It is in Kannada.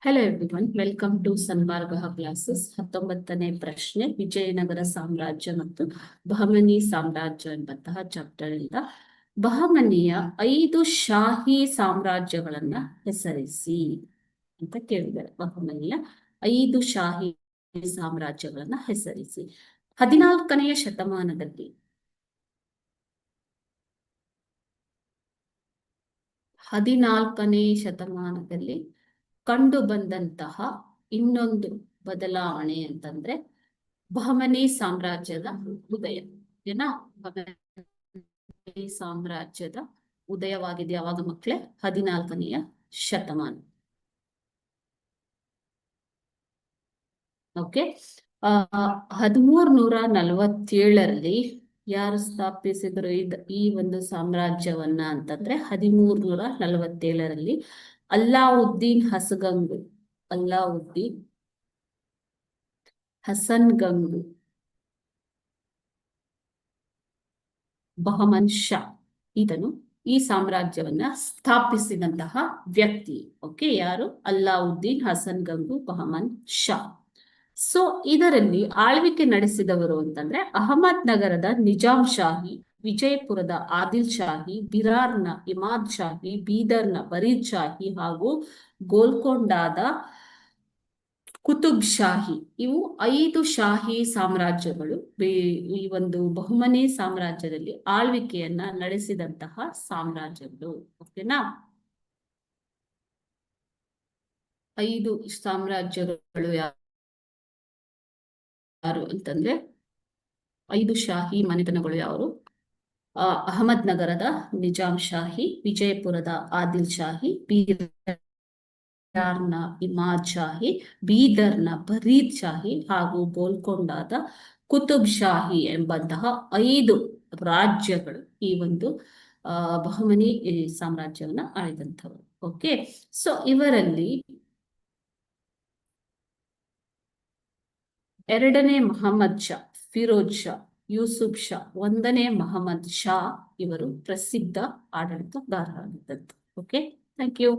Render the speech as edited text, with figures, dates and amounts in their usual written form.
Hello everyone, welcome to Sanmarga classes. 19ನೇ ಪ್ರಶ್ನೆ, ವಿಜಯನಗರ ಸಾಮ್ರಾಜ್ಯ ಮತ್ತು ಬಹಮನಿ ಸಾಮ್ರಾಜ್ಯ ಎಂಬಂತಹ ಚಾಪ್ಟರ್ ಇಂದ ಬಹಮನಿಯ 5 ಶಾಹಿ ಸಾಮ್ರಾಜ್ಯಗಳನ್ನ ಹೆಸರಿಸಿ ಅಂತ ಕೇಳಿದ್ದಾರೆ. ಬಹಮನಿಯ 5 ಶಾಹಿ ಸಾಮ್ರಾಜ್ಯಗಳನ್ನ ಹೆಸರಿಸಿ. 14ನೇ ಶತಮಾನದಲ್ಲಿ 14ನೇ ಶತಮಾನದಲ್ಲಿ ಕಂಡು ಬಂದಂತಹ ಇನ್ನೊಂದು ಬದಲಾವಣೆ ಅಂತಂದ್ರೆ ಬಹಮನಿ ಸಾಮ್ರಾಜ್ಯದ ಉದಯ. ಏನಾ ಬಹಮನಿ ಸಾಮ್ರಾಜ್ಯದ ಉದಯವಾಗಿದೆ ಯಾವಾಗ ಮಕ್ಕಳೇ? 14ನೆಯ ಶತಮಾನ. ಓಕೆ. 1347ರಲ್ಲಿ ಯಾರು ಸ್ಥಾಪಿಸಿದ್ರು ಈ ಒಂದು ಸಾಮ್ರಾಜ್ಯವನ್ನ ಅಂತಂದ್ರೆ 1347ರಲ್ಲಿ ಅಲ್ಲಾವುದ್ದೀನ್ ಹಸನ್ಗಂಗ್ ಬಹಮನ್ ಶಾ ಇದನ್ನು ಈ ಸಾಮ್ರಾಜ್ಯವನ್ನ ಸ್ಥಾಪಿಸಿದಂತಹ ವ್ಯಕ್ತಿ. ಓಕೆ, ಯಾರು? ಅಲ್ಲಾವುದ್ದೀನ್ ಹಸನ್ಗಂಗು ಬಹಮನ್ ಶಾ. ಸೊ ಇದರಲ್ಲಿ ಆಳ್ವಿಕೆ ನಡೆಸಿದವರು ಅಂತಂದ್ರೆ ಅಹಮದ್ ನಗರದ ನಿಜಾಂ ಶಾಹಿ, ವಿಜಯಪುರದ ಆದಿಲ್ ಶಾಹಿ, ಬಿರಾರ್ನ ಇಮಾದ್ ಶಾಹಿ, ಬೀದರ್ನ ಬರೀದ್ ಶಾಹಿ ಹಾಗೂ ಗೋಲ್ಕೊಂಡಾದ ಕುತುಬ್ ಶಾಹಿ. ಇವು 5 ಶಾಹಿ ಸಾಮ್ರಾಜ್ಯಗಳು ಈ ಒಂದು ಬಹಮನಿ ಸಾಮ್ರಾಜ್ಯದಲ್ಲಿ ಆಳ್ವಿಕೆಯನ್ನ ನಡೆಸಿದಂತಹ ಸಾಮ್ರಾಜ್ಯಗಳು. ಓಕೆನಾ? 5 ಸಾಮ್ರಾಜ್ಯಗಳು ಯಾರು ಅಂತಂದ್ರೆ 5 ಶಾಹಿ ಮನೆತನಗಳು ಯಾರು? ಅಹಮದ್ ನಗರದ ನಿಜಾಂ ಶಾಹಿ, ವಿಜಯಪುರದ ಆದಿಲ್ ಶಾಹಿ, ಬಿರಾರ್ನ ಇಮಾದ್ ಶಾಹಿ, ಬೀದರ್ನ ಬರೀದ್ ಶಾಹಿ ಹಾಗೂ ಗೋಲ್ಕೊಂಡಾದ ಕುತುಬ್ ಶಾಹಿ ಎಂಬಂತಹ 5 ರಾಜ್ಯಗಳು ಈ ಒಂದು ಬಹಮನಿ ಸಾಮ್ರಾಜ್ಯವನ್ನ ಆಳಿದಂಥವರು. ಓಕೆ, ಸೊ ಇವರಲ್ಲಿ 2ನೇ ಮಹಮ್ಮದ್ ಶಾ, ಫಿರೋಜ್ ಶಾ, ಯೂಸುಫ್ ಶಾ, 1ನೇ ಮಹಮ್ಮದ್ ಶಾ ಇವರು ಪ್ರಸಿದ್ಧ ಆಡಳಿತಗಾರರಾಗಿದ್ದಂತೆ. Okay, thank you.